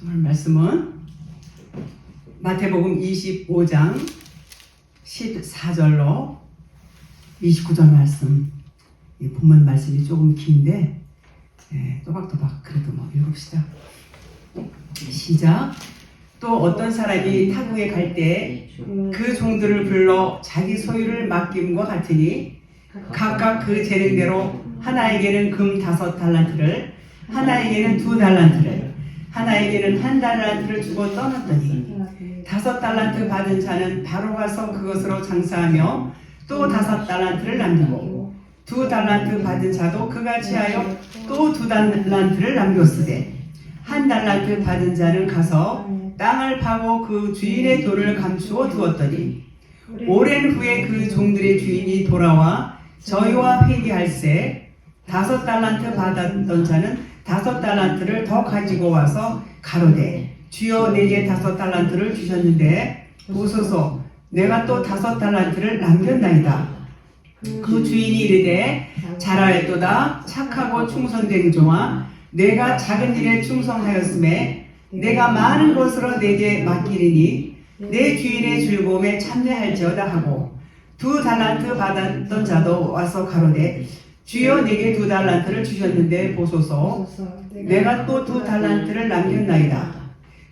오늘 말씀은 마태복음 25장 14절로 29절 말씀. 이 본문 말씀이 조금 긴데 또박또박 그래도 읽읍시다. 시작. 또 어떤 사람이 타국에 갈 때 그 종들을 불러 자기 소유를 맡김과 같으니 각각 그 재능대로 하나에게는 금 5달란트를, 하나에게는 2달란트를, 하나에게는 1달란트를 주고 떠났더니 5달란트 받은 자는 바로 가서 그것으로 장사하며 또 5달란트를 남기고 2달란트 받은 자도 그같이 하여 또 2달란트를 남겼으되 1달란트 받은 자는 가서 땅을 파고 그 주인의 돈을 감추어 두었더니 오랜 후에 그 종들의 주인이 돌아와 저희와 회개할세 5달란트 받았던 자는 5달란트를 더 가지고 와서 가로되 주여 내게 5달란트를 주셨는데 보소서 내가 또 5달란트를 남겼나이다. 그 주인이 이르되 잘하였도다 착하고 충성된 종아 내가 작은 일에 충성하였음에 내가 많은 것으로 내게 맡기리니 내 주인의 즐거움에 참여할지어다 하고 2달란트 받았던 자도 와서 가로되 주여 내게 2달란트를 주셨는데 보소서 내가 또 2달란트를 남겼나이다.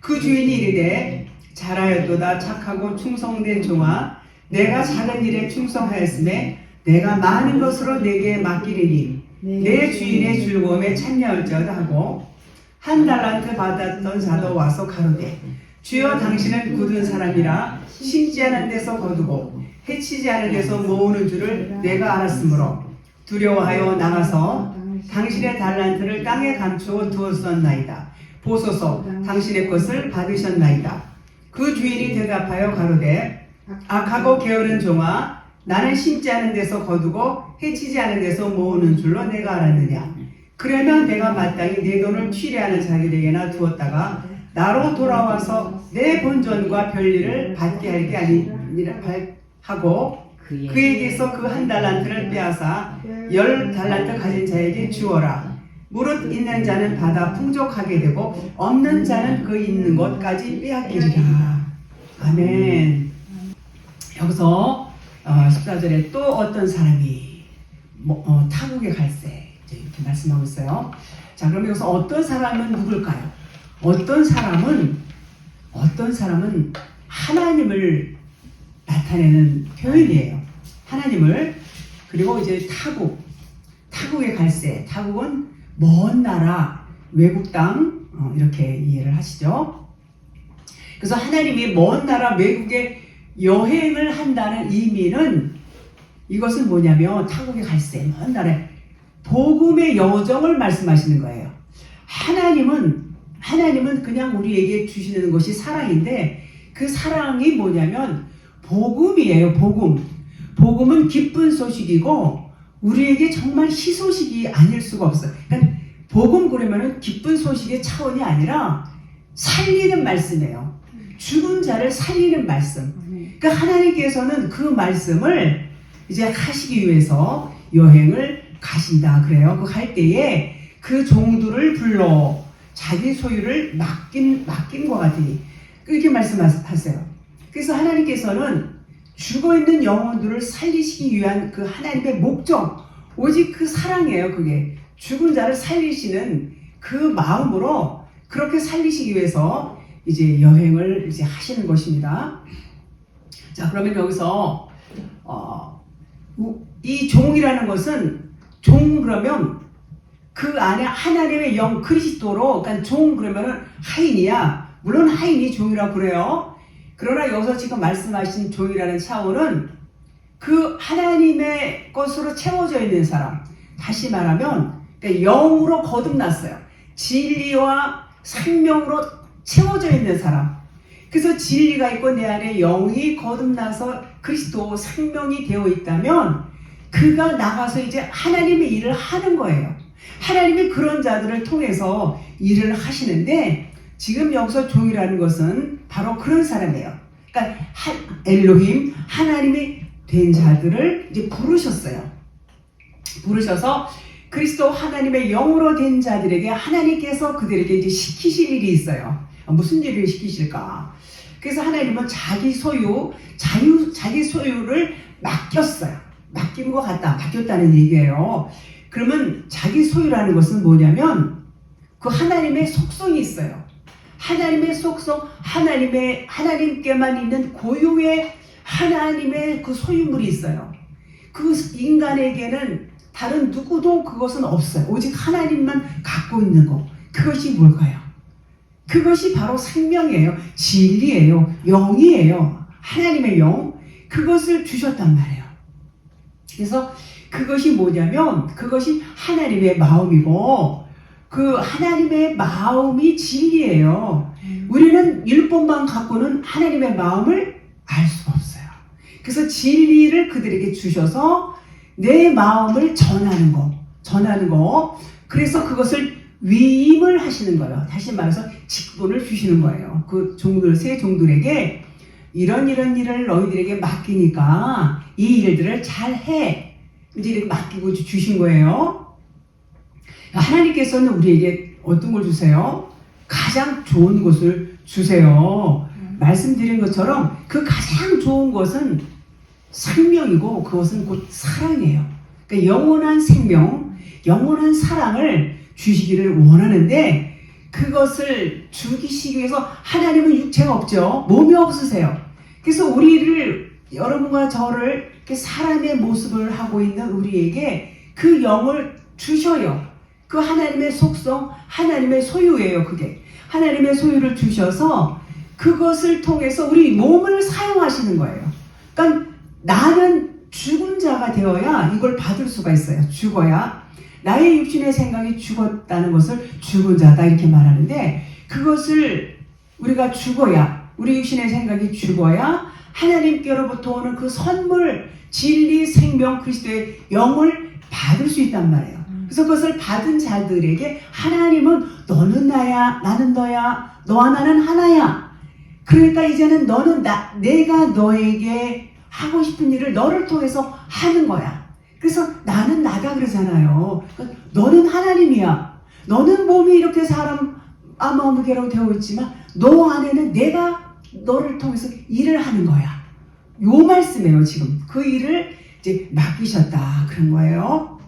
그 주인이 이르되 잘하였도다 착하고 충성된 종아 내가 작은 일에 충성하였음에 내가 많은 것으로 내게 맡기리니 내 주인의 즐거움에 참여할지어다 하고 1달란트 받았던 자도 와서 가로되 주여 당신은 굳은 사람이라 심지 않은 데서 거두고 해치지 않은 데서 모으는 줄을 내가 알았으므로 두려워하여 나가서 당신의 달란트를 땅에 감추어 두었었나이다. 보소서 당신의 것을 받으셨나이다. 그 주인이 대답하여 가로되 악하고 게으른 종아 나는 심지 않은 데서 거두고 해치지 않은 데서 모으는 줄로 내가 알았느냐. 그러면 내가 마땅히 내 돈을 취리하는 자들에게나 두었다가 나로 돌아와서 내 본전과 별일을 받게 할 게 아니라 하고 그에게서 그 1달란트를 빼앗아 10달란트 가진 자에게 주어라. 무릇 있는 자는 받아 풍족하게 되고 없는 자는 그 있는 것까지 빼앗기리라. 아멘. 여기서 14절에 또 어떤 사람이 타국에 갈세 이렇게 말씀하고 있어요. 자, 그럼 여기서 어떤 사람은 누굴까요? 어떤 사람은 하나님을 나타내는 표현이에요. 하나님을. 그리고 이제 타국에 갈세. 타국은 먼 나라, 외국 땅 이렇게 이해를 하시죠. 그래서 하나님이 먼 나라 외국에 여행을 한다는 의미는 이것은 뭐냐면 타국에 갈세, 먼 나라에 복음의 여정을 말씀하시는 거예요. 하나님은 그냥 우리에게 주시는 것이 사랑인데 그 사랑이 뭐냐면 복음이에요. 복음은 기쁜 소식이고 우리에게 정말 희소식이 아닐 수가 없어요. 그러니까 복음 그러면은 기쁜 소식의 차원이 아니라 살리는 말씀이에요. 죽은 자를 살리는 말씀. 그러니까 하나님께서는 그 말씀을 이제 하시기 위해서 여행을 가신다 그래요. 그 갈 때에 그 종들을 불러 자기 소유를 맡김과 같으니 이렇게 말씀하세요. 그래서 하나님께서는 죽어있는 영혼들을 살리시기 위한 그 하나님의 목적 오직 그 사랑이에요. 그게 죽은 자를 살리시는 그 마음으로 그렇게 살리시기 위해서 이제 여행을 이제 하시는 것입니다. 자, 그러면 여기서 이 종이라는 것은 그러면 그 안에 하나님의 영 그리스도로, 그러니까 종 그러면은 하인이야. 물론 하인이 종이라고 그래요. 그러나 여기서 지금 말씀하신 종이라는 차원은 그 하나님의 것으로 채워져 있는 사람. 다시 말하면 그러니까 영으로 거듭났어요. 진리와 생명으로 채워져 있는 사람. 그래서 진리가 있고 내 안에 영이 거듭나서 그리스도 생명이 되어 있다면 그가 나가서 이제 하나님의 일을 하는 거예요. 하나님이 그런 자들을 통해서 일을 하시는데 지금 여기서 종이라는 것은 바로 그런 사람이에요. 그러니까 엘로힘 하나님이 된 자들을 이제 부르셨어요. 부르셔서 그리스도 하나님의 영으로 된 자들에게 하나님께서 그들에게 이제 시키실 일이 있어요. 무슨 일을 시키실까? 그래서 하나님은 자기 소유를 맡겼어요. 맡긴 것 같다. 맡겼다는 얘기예요. 그러면 자기 소유라는 것은 뭐냐면 그 하나님의 속성이 있어요. 하나님의 속성, 하나님께만 있는 고유의 하나님의 그 소유물이 있어요. 그 인간에게는 다른 누구도 그것은 없어요. 오직 하나님만 갖고 있는 거. 그것이 뭘까요? 그것이 바로 생명이에요. 진리예요. 영이에요. 하나님의 영. 그것을 주셨단 말이에요. 그래서 그것이 뭐냐면 그것이 하나님의 마음이고 그 하나님의 마음이 진리예요. 우리는 율법만 갖고는 하나님의 마음을 알 수가 없어요. 그래서 진리를 그들에게 주셔서 내 마음을 전하는 거. 그래서 그것을 위임을 하시는 거예요. 다시 말해서 직분을 주시는 거예요. 그 세 종들에게 이런 일을 너희들에게 맡기니까 이 일들을 잘 해. 이제 이렇게 맡기고 주신 거예요. 하나님께서는 우리에게 어떤 걸 주세요? 가장 좋은 것을 주세요. 말씀드린 것처럼 그 가장 좋은 것은 생명이고 그것은 곧 사랑이에요. 그러니까 영원한 생명, 영원한 사랑을 주시기를 원하는데 그것을 주시기 위해서 하나님은 육체가 없죠. 몸이 없으세요. 그래서 여러분과 저를 이렇게 사람의 모습을 하고 있는 우리에게 그 영을 주셔요. 그 하나님의 속성, 하나님의 소유예요. 그게 하나님의 소유를 주셔서 그것을 통해서 우리 몸을 사용하시는 거예요. 그러니까 나는 죽은 자가 되어야 이걸 받을 수가 있어요. 죽어야. 나의 육신의 생각이 죽었다는 것을 죽은 자다 이렇게 말하는데 그것을 우리가 죽어야 우리 육신의 생각이 죽어야 하나님께로부터 오는 그 선물 진리 생명 그리스도의 영을 받을 수 있단 말이에요. 그래서 그것을 받은 자들에게 하나님은 너는 나야 나는 너야 너와 나는 하나야. 그러니까 이제는 너는 내가 너에게 하고 싶은 일을 너를 통해서 하는 거야. 그래서 나는 나다 그러잖아요. 그러니까 너는 하나님이야. 너는 몸이 이렇게 사람 암무개로 되어 있지만 너 안에는 내가 너를 통해서 일을 하는 거야. 요 말씀이에요. 지금 그 일을 이제 맡기셨다 그런 거예요.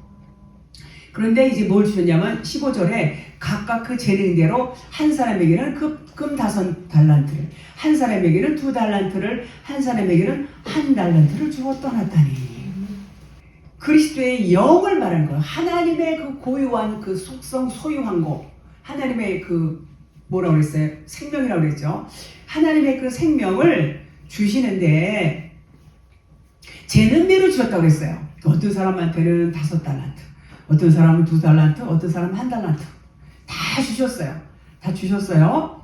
그런데 이제 뭘 주셨냐면 15절에 각각 그 재능대로 한 사람에게는 금 5달란트를, 한 사람에게는 2달란트를, 한 사람에게는 1달란트를 주어 떠났다니. 그리스도의 영을 말하는 거예요. 하나님의 그 고유한 그 속성 소유한 거. 하나님의 그 뭐라고 그랬어요? 생명이라고 그랬죠. 하나님의 그 생명을 주시는데 재능대로 주셨다고 그랬어요. 어떤 사람한테는 5달란트, 어떤 사람은 2달란트, 어떤 사람은 1달란트. 다 주셨어요. 다 주셨어요.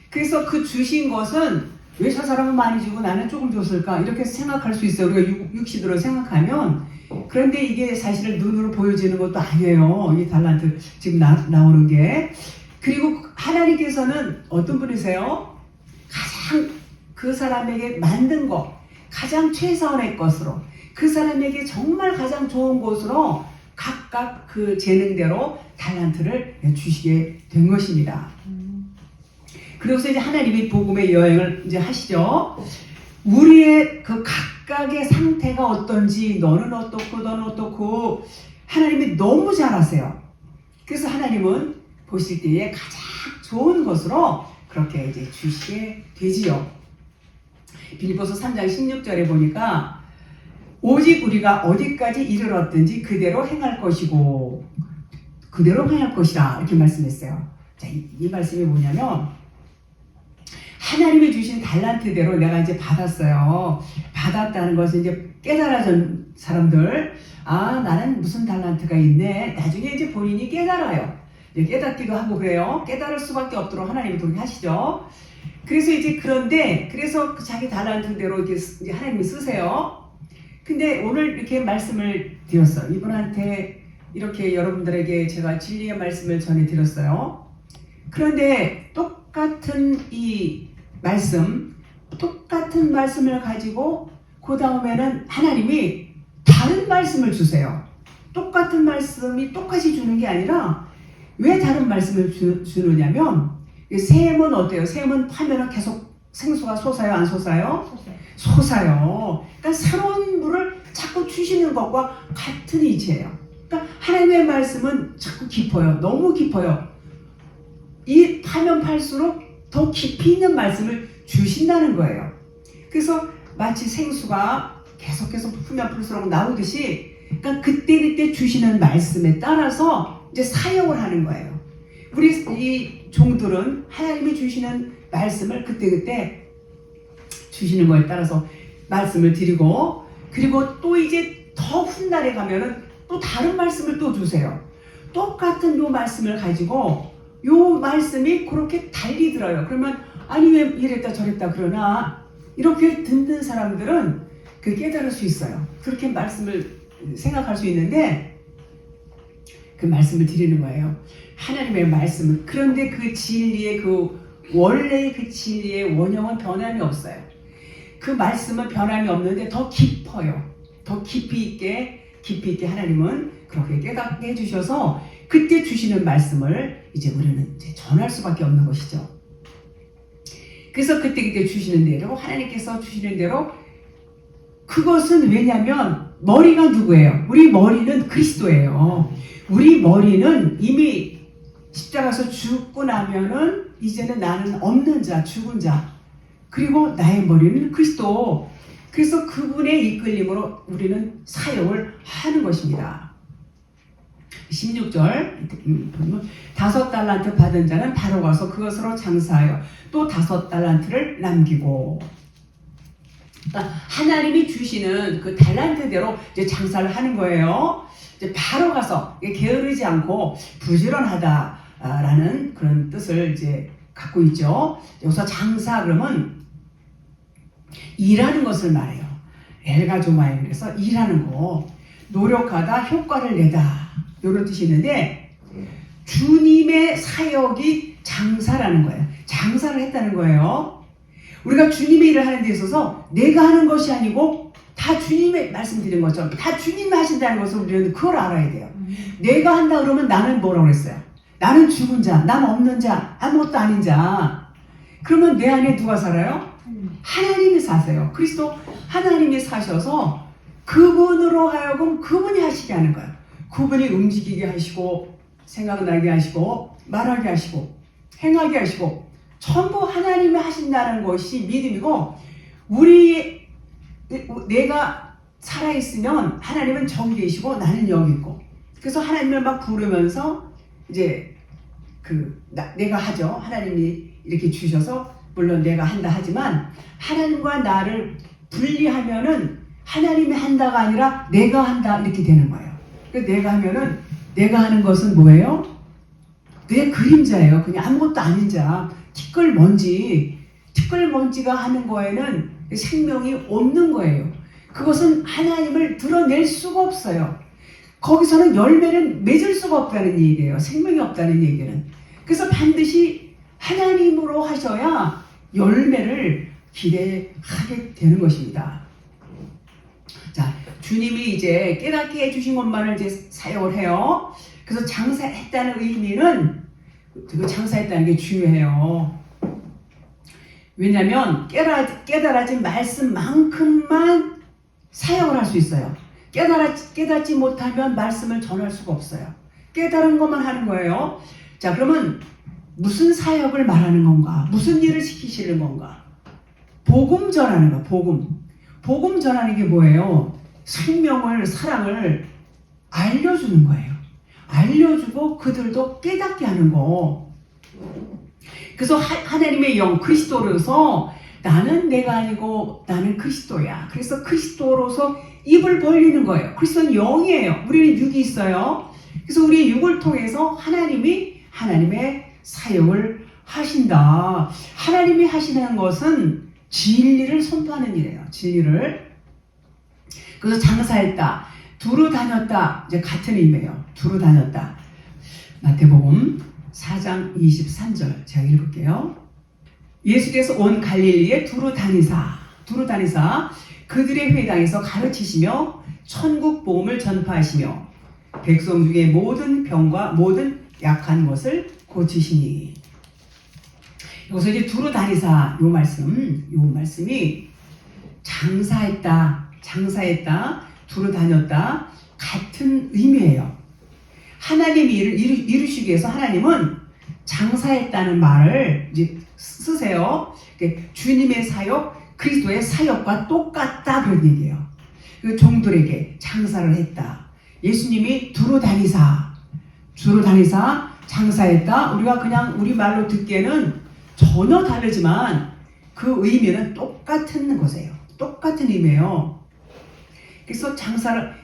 그래서 그 주신 것은 왜 저 사람은 많이 주고 나는 조금 줬을까? 이렇게 생각할 수 있어요. 우리가 육신으로 생각하면. 그런데 이게 사실은 눈으로 보여지는 것도 아니에요. 이 달란트 지금 나오는 게. 그리고 하나님께서는 어떤 분이세요? 가장 그 사람에게 만든 것, 가장 최선의 것으로, 그 사람에게 정말 가장 좋은 것으로 각각 그 재능대로 달란트를 주시게 된 것입니다. 그래서 이제 하나님이 복음의 여행을 이제 하시죠. 우리의 그 각각의 상태가 어떤지, 너는 어떻고, 하나님이 너무 잘 아세요. 그래서 하나님은 보실 때에 가장 좋은 것으로 그렇게 이제 주시게 되지요. 빌립보서 3장 16절에 보니까 오직 우리가 어디까지 이르렀든지 그대로 행할 것이고 그대로 행할 것이다 이렇게 말씀했어요. 자, 이 말씀이 뭐냐면 하나님이 주신 달란트대로 내가 이제 받았어요. 받았다는 것은 이제 깨달아진 사람들, 아 나는 무슨 달란트가 있네. 나중에 이제 본인이 깨달아요. 이제 깨닫기도 하고 그래요. 깨달을 수밖에 없도록 하나님이 그렇게 하시죠. 그래서 이제 그래서 자기 달란트대로 이렇게 이제 하나님이 쓰세요. 근데 오늘 이렇게 말씀을 드렸어요. 이분한테 이렇게 여러분들에게 제가 진리의 말씀을 전해드렸어요. 그런데 똑같은 이 말씀, 똑같은 말씀을 가지고 그 다음에는 하나님이 다른 말씀을 주세요. 똑같은 말씀이 똑같이 주는 게 아니라 왜 다른 말씀을 주느냐면 샘은 어때요? 샘은 파면은 계속 생수가 솟아요, 안 솟아요? 솟아요. 그러니까 새로운 물을 자꾸 주시는 것과 같은 이치예요. 그러니까 하나님의 말씀은 자꾸 깊어요. 너무 깊어요. 이 파면 팔수록 더 깊이 있는 말씀을 주신다는 거예요. 그래서 마치 생수가 계속해서 풀면 풀수록 나오듯이, 그러니까 그때 주시는 말씀에 따라서 이제 사역을 하는 거예요. 우리 이 종들은 하나님이 주시는 말씀을 그때 주시는 거에 따라서 말씀을 드리고, 그리고 또 이제 더 훗날에 가면은 또 다른 말씀을 또 주세요. 똑같은 요 말씀을 가지고 요 말씀이 그렇게 달리 들어요. 그러면 아니 왜 이랬다 저랬다 그러나, 이렇게 듣는 사람들은 그 깨달을 수 있어요. 그렇게 말씀을 생각할 수 있는데 그 말씀을 드리는 거예요. 하나님의 말씀은, 그런데 그 진리의 원래의 그 진리의 원형은 변함이 없어요. 그 말씀은 변함이 없는데 더 깊어요. 더 깊이 있게 하나님은 그렇게 깨닫게 해주셔서 그때 주시는 말씀을 이제 우리는 이제 전할 수밖에 없는 것이죠. 그래서 그때 주시는 대로, 하나님께서 주시는 대로, 그것은 왜냐면 머리가 누구예요? 우리 머리는 그리스도예요. 우리 머리는 이미 십자가에서 죽고 나면은 이제는 나는 없는 자, 죽은 자, 그리고 나의 머리는 그리스도. 그래서 그분의 이끌림으로 우리는 사역을 하는 것입니다. 16절 보면 5달란트 받은 자는 바로 가서 그것으로 장사하여 또 5달란트를 남기고. 그러니까 하나님이 주시는 그 달란트대로 이제 장사를 하는 거예요. 이제 바로 가서 게으르지 않고 부지런하다라는 그런 뜻을 이제 갖고 있죠. 여기서 장사 그러면 일하는 것을 말해요. 엘가조마임, 그래서 일하는 거, 노력하다, 효과를 내다, 이런 뜻이 있는데, 주님의 사역이 장사라는 거예요. 장사를 했다는 거예요. 우리가 주님의 일을 하는 데 있어서 내가 하는 것이 아니고 다 주님의, 말씀드린 것처럼 다 주님이 하신다는 것을 우리는 그걸 알아야 돼요. 내가 한다 그러면 나는 뭐라고 그랬어요? 나는 죽은 자, 난 없는 자, 아무것도 아닌 자. 그러면 내 안에 누가 살아요? 하나님이 사세요. 그리스도 하나님이 사셔서 그분으로 하여금 그분이 하시게 하는 거예요. 그분이 움직이게 하시고, 생각나게 하시고, 말하게 하시고, 행하게 하시고, 전부 하나님이 하신다는 것이 믿음이고, 내가 살아있으면 하나님은 저기 계시고 나는 여기 있고, 그래서 하나님을 막 부르면서 이제 내가 하죠. 하나님이 이렇게 주셔서 물론 내가 한다 하지만 하나님과 나를 분리하면은 하나님이 한다가 아니라 내가 한다 이렇게 되는 거예요. 그래서 내가 하면은 내가 하는 것은 뭐예요? 내 그림자예요. 그냥 아무것도 아닌 자, 티끌먼지가 하는 거에는 생명이 없는 거예요. 그것은 하나님을 드러낼 수가 없어요. 거기서는 열매를 맺을 수가 없다는 얘기예요. 생명이 없다는 얘기는. 그래서 반드시 하나님으로 하셔야 열매를 기대하게 되는 것입니다. 자, 주님이 이제 깨닫게 해주신 것만을 이제 사역을 해요. 그래서 장사했다는 의미는, 그 장사했다는 게 중요해요. 왜냐하면 깨달아진 말씀만큼만 사역을 할 수 있어요. 깨닫지 못하면 말씀을 전할 수가 없어요. 깨달은 것만 하는 거예요. 자, 그러면 무슨 사역을 말하는 건가? 무슨 일을 시키시는 건가? 복음 전하는 거, 복음 전하는 게 뭐예요? 생명을, 사랑을 알려주는 거예요. 알려주고 그들도 깨닫게 하는 거. 그래서 하나님의 영, 그리스도로서 나는 내가 아니고 나는 그리스도야. 그래서 그리스도로서 입을 벌리는 거예요. 그리스도는 영이에요. 우리는 육이 있어요. 그래서 우리의 육을 통해서 하나님의 사역을 하신다. 하나님이 하시는 것은 진리를 선포하는 일이에요. 진리를. 그래서 장사했다, 두루 다녔다, 이제 같은 의미예요. 두루 다녔다. 마태복음 4장 23절 제가 읽을게요. 예수께서 온 갈릴리에 두루 다니사 그들의 회당에서 가르치시며 천국 복음을 전파하시며 백성 중에 모든 병과 모든 약한 것을 고치시니. 여기서 이제 두루 다니사 요 말씀이 장사했다, 두루 다녔다 같은 의미예요. 하나님이 이루시기 위해서 하나님은 장사했다는 말을 이제 쓰세요. 주님의 사역, 그리스도의 사역과 똑같다 그런 얘기예요. 그 종들에게 장사를 했다. 예수님이 두루 다니사 장사했다. 우리가 그냥 우리 말로 듣기에는 전혀 다르지만 그 의미는 똑같은 것이에요. 똑같은 의미예요. 그래서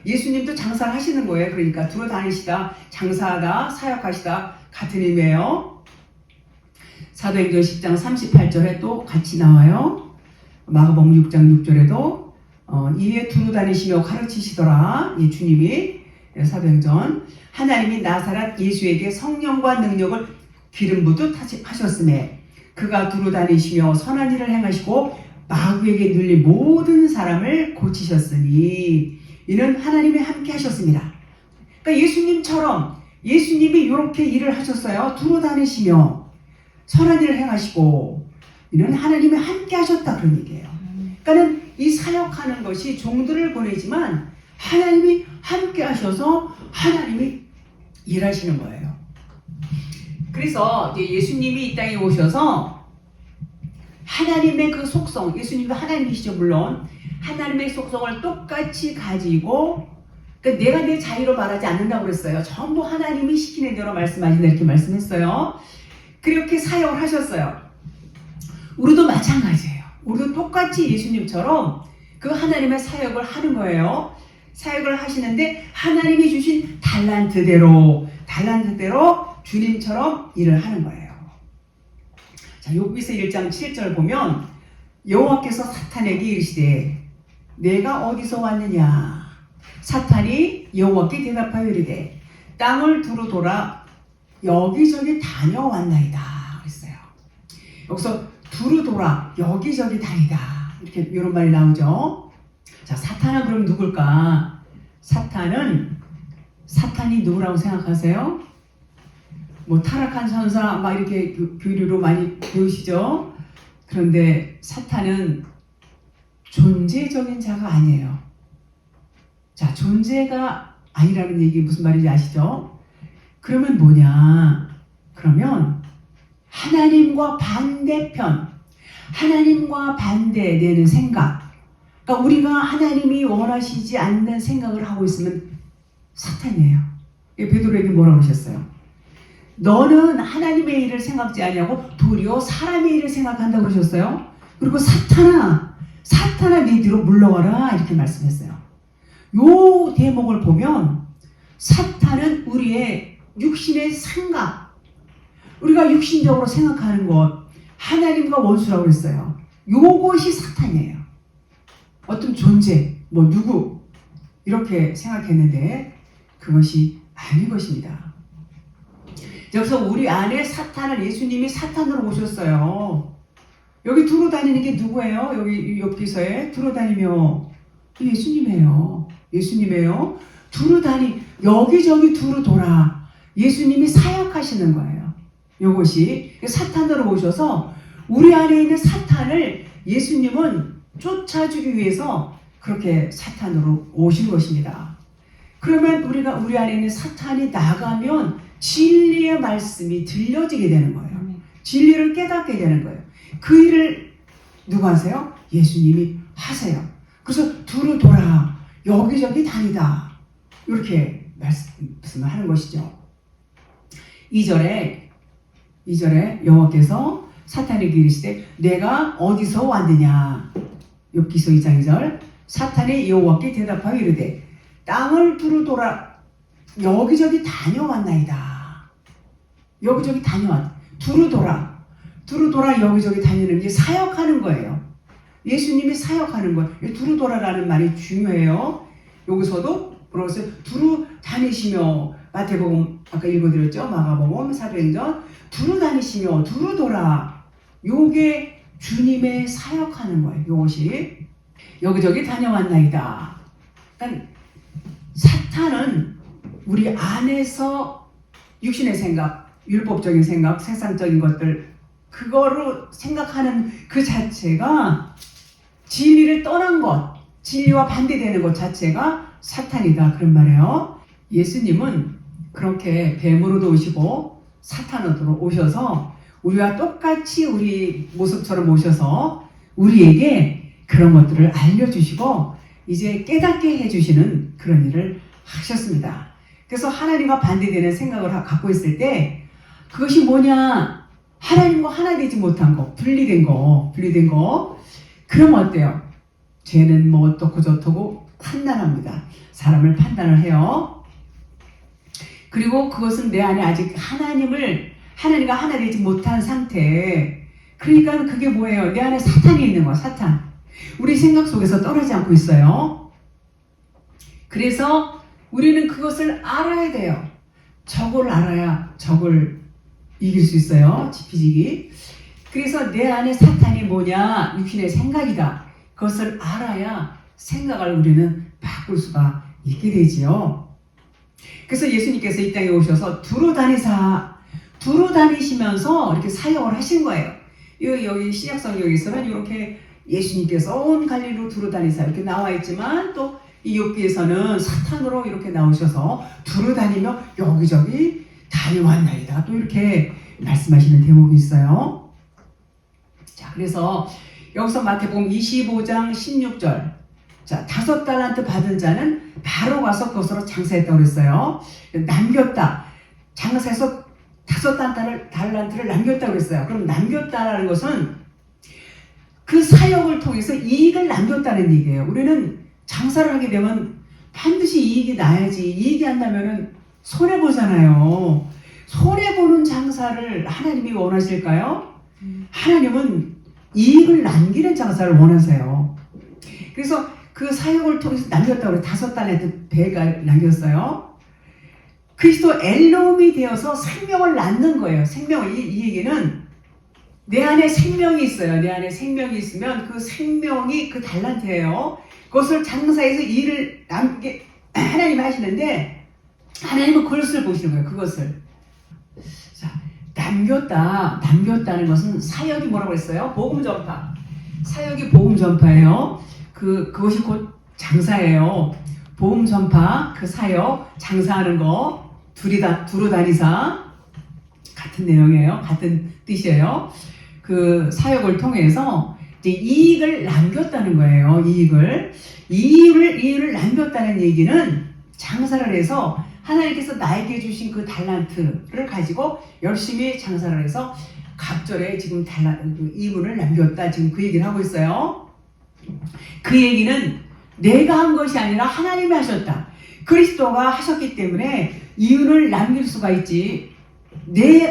예수님도 장사를 하시는 거예요. 그러니까 두루 다니시다, 장사하다, 사역하시다 같은 의미예요. 사도행전 10장 38절에 또 같이 나와요. 마가복음 6장 6절에도 이에 두루 다니시며 가르치시더라. 이 주님이 사도행전 하나님이 나사렛 예수에게 성령과 능력을 기름 붓듯 하셨음에 그가 두루 다니시며 선한 일을 행하시고 마귀에게 눌린 모든 사람을 고치셨으니 이는 하나님이 함께 하셨습니다. 그러니까 예수님이 이렇게 일을 하셨어요. 두루 다니시며 선한 일을 행하시고 이는 하나님이 함께 하셨다 그런 얘기예요. 그러니까 이 사역하는 것이 종들을 보내지만 하나님이 함께 하셔서 하나님이 일하시는 거예요. 그래서 이제 예수님이 이 땅에 오셔서 하나님의 그 속성, 예수님도 하나님이시죠 물론 하나님의 속성을 똑같이 가지고 그러니까 내가 내 자유로 말하지 않는다고 그랬어요. 전부 하나님이 시키는 대로 말씀하신다 이렇게 말씀했어요. 그렇게 사역을 하셨어요. 우리도 마찬가지예요. 우리도 똑같이 예수님처럼 그 하나님의 사역을 하는 거예요. 사역을 하시는데 하나님이 주신 달란트대로 주님처럼 일을 하는 거예요. 자, 욥기서 1장 7절 보면 여호와께서 사탄에게 이르시되 내가 어디서 왔느냐 사탄이 여호와께 대답하여 이르되 땅을 두루 돌아 여기저기 다녀왔나이다 그랬어요. 여기서 두루 돌아 여기저기 다니다 이렇게 이런 말이 나오죠. 자, 사탄은 그럼 누굴까? 사탄이 누구라고 생각하세요? 뭐 타락한 선사 막 이렇게 교리로 많이 배우시죠? 그런데 사탄은 존재적인 자가 아니에요. 자, 존재가 아니라는 얘기 무슨 말인지 아시죠? 그러면 뭐냐? 그러면 하나님과 반대되는 생각. 그러니까 우리가 하나님이 원하시지 않는 생각을 하고 있으면 사탄이에요. 베드로에게 뭐라고 하셨어요? 너는 하나님의 일을 생각지 아니하고 도리어 사람의 일을 생각한다고 그러셨어요. 그리고 사탄아 네 뒤로 물러가라 이렇게 말씀했어요. 요 대목을 보면 사탄은 우리의 육신의 생각, 우리가 육신적으로 생각하는 것, 하나님과 원수라고 그랬어요. 요것이 사탄이에요. 어떤 존재, 뭐 누구 이렇게 생각했는데 그것이 아닌 것입니다. 여기서 우리 안에 사탄을 예수님이 사탄으로 오셨어요. 여기 두루 다니는 게 누구예요? 여기 욥기서에 두루 다니며 예수님이에요. 여기저기 두루 돌아 예수님이 사역하시는 거예요. 이것이 사탄으로 오셔서 우리 안에 있는 사탄을 예수님은 쫓아주기 위해서 그렇게 사탄으로 오신 것입니다. 그러면 우리 안에 있는 사탄이 나가면 진리의 말씀이 들려지게 되는 거예요. 진리를 깨닫게 되는 거예요. 그 일을 누가 하세요? 예수님이 하세요. 그래서 두루 돌아 여기저기 다니다 이렇게 말씀을 하는 것이죠. 2절에 여호와께서 사탄에게 이르시되 내가 어디서 왔느냐 욥기서 2장 2절 사탄이 여호와께 대답하여 이르되 땅을 두루 돌아 여기저기 다녀왔나이다. 두루 돌아 여기저기 다니는 게 사역하는 거예요. 예수님이 사역하는 거예요. 두루 돌아라는 말이 중요해요. 여기서도 그래서 두루 다니시며 마태복음 아까 읽어드렸죠. 마가복음 사도행전 두루 다니시며 두루 돌아 요게 주님의 사역하는 거예요. 요것이 여기저기 다녀왔나이다. 그러니까 사탄은 우리 안에서 육신의 생각, 율법적인 생각, 세상적인 것들 그거로 생각하는 그 자체가 진리를 떠난 것, 진리와 반대되는 것 자체가 사탄이다. 그런 말이에요. 예수님은 그렇게 뱀으로도 오시고 사탄으로 오셔서 우리와 똑같이 우리 모습처럼 오셔서 우리에게 그런 것들을 알려주시고 이제 깨닫게 해주시는 그런 일을 하셨습니다. 그래서 하나님과 반대되는 생각을 갖고 있을 때 그것이 뭐냐? 하나님과 하나 되지 못한 거, 분리된 거. 그러면 어때요? 죄는 뭐 어떻고 저떻고 판단합니다. 사람을 판단을 해요. 그리고 그것은 내 안에 아직 하나님과 하나 되지 못한 상태. 그러니까 그게 뭐예요? 내 안에 사탄이 있는 거야, 사탄. 우리 생각 속에서 떠나지 않고 있어요. 그래서 우리는 그것을 알아야 돼요. 적을 알아야 적을 이길 수 있어요. 지피지기. 그래서 내 안에 사탄이 뭐냐? 육신의 생각이다. 그것을 알아야 생각을 우리는 바꿀 수가 있게 되지요. 그래서 예수님께서 이 땅에 오셔서 두루 다니시면서 이렇게 사역을 하신 거예요. 여기 신약성경에서는 이렇게 예수님께서 온 갈릴리로 두루 다니사 이렇게 나와 있지만 또 이 욥기에서는 사탄으로 이렇게 나오셔서 두루 다니며 여기저기 다녀왔나이다. 또 이렇게 말씀하시는 대목이 있어요. 자, 그래서 여기서 마태복음 25장 16절. 자, 5달란트 받은 자는 바로 가서 그것으로 장사했다고 그랬어요. 남겼다. 장사해서 5달란트를 남겼다고 그랬어요. 그럼 남겼다라는 것은 그 사역을 통해서 이익을 남겼다는 얘기예요. 우리는 장사를 하게 되면 반드시 이익이 나야지. 이익이 안 나면은 손해보잖아요. 손해보는 장사를 하나님이 원하실까요? 하나님은 이익을 남기는 장사를 원하세요. 그래서 그 사역을 통해서 남겼다고 5달란트 배가 남겼어요. 그리스도 엘롬이 되어서 생명을 낳는 거예요. 이 얘기는 내 안에 생명이 있어요. 내 안에 생명이 있으면 그 생명이 그 달란트예요. 그것을 장사해서 일을 남게 하나님이 하시는데 하나님은 그것을 보시는 거예요. 그것을. 자, 남겼다는 것은 사역이 뭐라고 했어요? 복음 전파. 사역이 복음 전파예요. 그것이 곧 장사예요. 복음 전파, 그 사역, 장사하는 거, 두루 다니사 같은 내용이에요. 같은 뜻이에요. 그 사역을 통해서 이제 이익을 남겼다는 거예요. 이익을 남겼다는 얘기는 장사를 해서 하나님께서 나에게 주신 그 달란트를 가지고 열심히 장사를 해서 갑절에 지금 이익을 남겼다. 지금 그 얘기를 하고 있어요. 그 얘기는 내가 한 것이 아니라 하나님이 하셨다. 그리스도가 하셨기 때문에 이윤을 남길 수가 있지.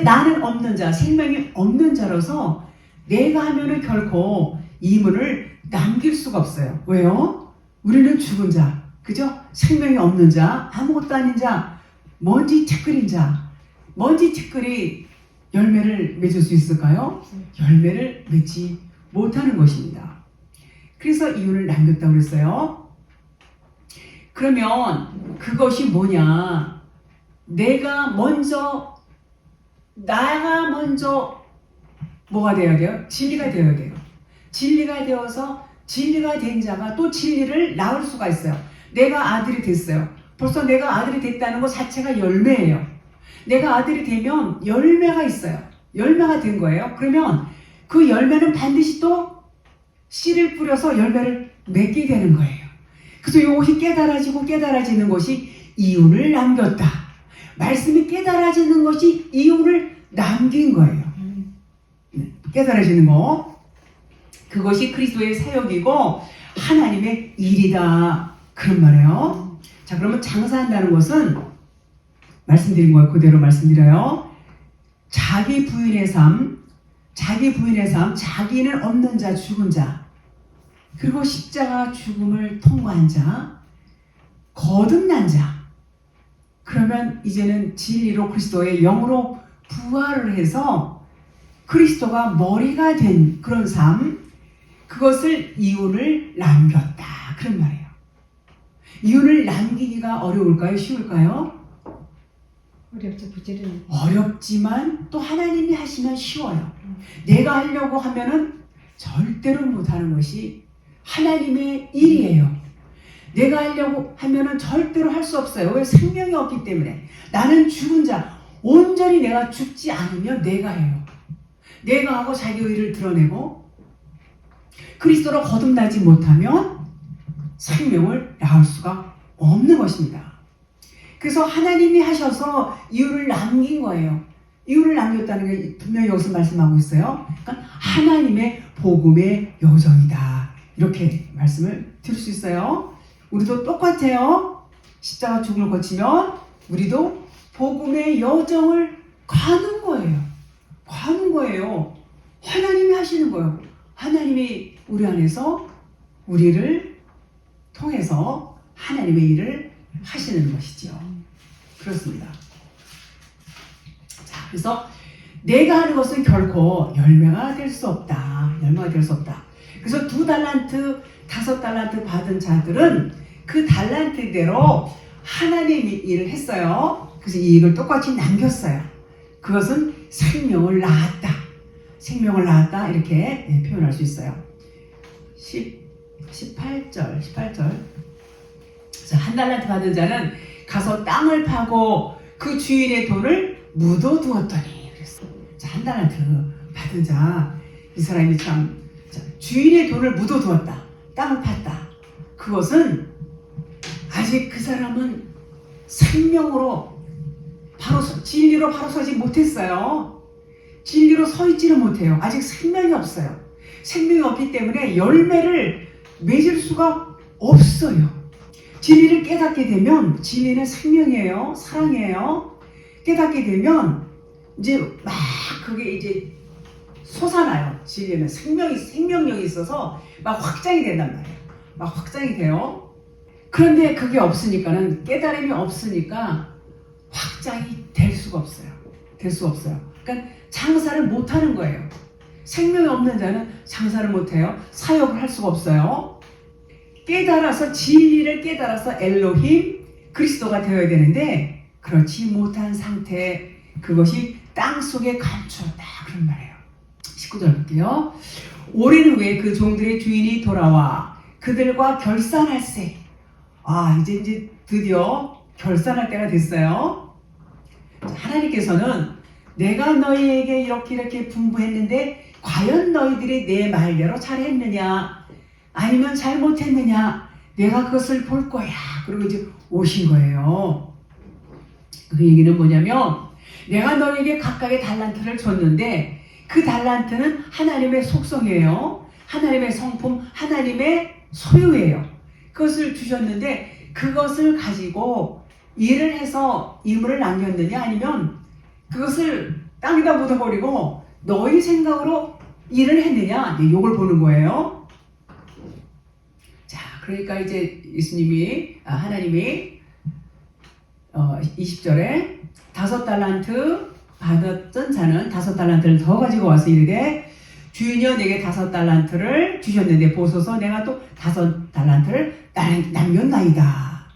나는 없는 자, 생명이 없는 자로서 내가 하면은 결코 이문을 남길 수가 없어요. 왜요? 우리는 죽은 자, 그죠? 생명이 없는 자, 아무것도 아닌 자, 먼지 티끌인 자. 먼지 티끌이 열매를 맺을 수 있을까요? 열매를 맺지 못하는 것입니다. 그래서 이윤을 남겼다고 그랬어요. 그러면 그것이 뭐냐? 나가 먼저 뭐가 되어야 돼요? 진리가 되어야 돼요. 진리가 되어서 진리가 된 자가 또 진리를 낳을 수가 있어요. 내가 아들이 됐어요. 벌써 내가 아들이 됐다는 것 자체가 열매예요. 내가 아들이 되면 열매가 있어요. 열매가 된 거예요. 그러면 그 열매는 반드시 또 씨를 뿌려서 열매를 맺게 되는 거예요. 그래서 이것이 깨달아지는 것이 이윤을 남겼다. 말씀이 깨달아지는 것이 이윤을 남긴 거예요. 깨달아지는 거. 그것이 그리스도의 사역이고 하나님의 일이다. 그런 말이에요. 자, 그러면 장사한다는 것은 말씀드린 거예요. 그대로 말씀드려요. 자기 부인의 삶, 자기는 없는 자, 죽은 자, 그리고 십자가 죽음을 통과한 자, 거듭난 자. 그러면 이제는 진리로 그리스도의 영으로 부활을 해서 그리스도가 머리가 된 그런 삶, 그것을 이윤을 남겼다. 그런 말이에요. 이윤을 남기기가 어려울까요? 쉬울까요? 어렵죠, 부지런히. 어렵지만 또 하나님이 하시면 쉬워요. 내가 하려고 하면은 절대로 못하는 것이 하나님의 일이에요. 내가 하려고 하면은 절대로 할 수 없어요. 왜? 생명이 없기 때문에. 나는 죽은 자. 온전히 내가 죽지 않으면 내가 해요. 내가 하고 자기 의를 드러내고 그리스도로 거듭나지 못하면 생명을 낳을 수가 없는 것입니다. 그래서 하나님이 하셔서 이유를 남긴 거예요. 이유를 남겼다는 게 분명히 여기서 말씀하고 있어요. 그러니까 하나님의 복음의 여정이다. 이렇게 말씀을 들을 수 있어요. 우리도 똑같아요. 십자가 죽음을 거치면 우리도 복음의 여정을 가는 거예요. 가는 거예요. 하나님이 하시는 거예요. 하나님이 우리 안에서 우리를 통해서 하나님의 일을 하시는 것이죠. 그렇습니다. 자, 그래서 내가 하는 것은 결코 열매가 될 수 없다. 열매가 될 수 없다. 그래서 2달란트, 5달란트 받은 자들은 그 달란트대로 하나님의 일을 했어요. 그래서 이익을 똑같이 남겼어요. 그것은 생명을 낳았다. 생명을 낳았다. 이렇게 표현할 수 있어요. 18절. 자, 1달란트 받은 자는 가서 땅을 파고 그 주인의 돈을 묻어두었더니 그랬어요. 자, 1달란트 받은 자, 이 사람이 참 주인의 돈을 묻어두었다. 땅을 팠다. 그것은 아직 그 사람은 생명으로 진리로 바로 서지 못했어요. 진리로 서 있지는 못해요. 아직 생명이 없어요. 생명이 없기 때문에 열매를 맺을 수가 없어요. 진리를 깨닫게 되면 진리는 생명이에요. 사랑이에요. 깨닫게 되면 이제 막 그게 이제 솟아나요. 진리는 생명력이 있어서 막 확장이 된단 말이에요. 막 확장이 돼요. 그런데 그게 없으니까는 깨달음이 없으니까 확장이 될 수가 없어요. 될 수 없어요. 그러니까 장사를 못 하는 거예요. 생명이 없는 자는 장사를 못 해요. 사역을 할 수가 없어요. 깨달아서 진리를 깨달아서 엘로힘 그리스도가 되어야 되는데 그렇지 못한 상태 그것이 땅 속에 감추었다 그런 말이에요. 19절 볼게요. 오랜 후에 그 종들의 주인이 돌아와 그들과 결산할세. 이제 드디어 결산할 때가 됐어요. 하나님께서는 내가 너희에게 이렇게 분부했는데 과연 너희들이 내 말대로 잘했느냐 아니면 잘못했느냐 내가 그것을 볼 거야. 그리고 이제 오신 거예요. 그 얘기는 뭐냐면 내가 너희에게 각각의 달란트를 줬는데 그 달란트는 하나님의 속성이에요. 하나님의 성품, 하나님의 소유예요. 그것을 주셨는데 그것을 가지고 일을 해서 이물을 남겼느냐 아니면 그것을 땅에다 묻어버리고 너희 생각으로 일을 했느냐 이걸 보는 거예요. 자, 그러니까 이제 하나님이 20절에 5달란트 받았던 자는 5달란트를 더 가지고 와서 이르되 주인이여 내게 5달란트를 주셨는데 보소서 내가 또 5달란트를 남겼나이다.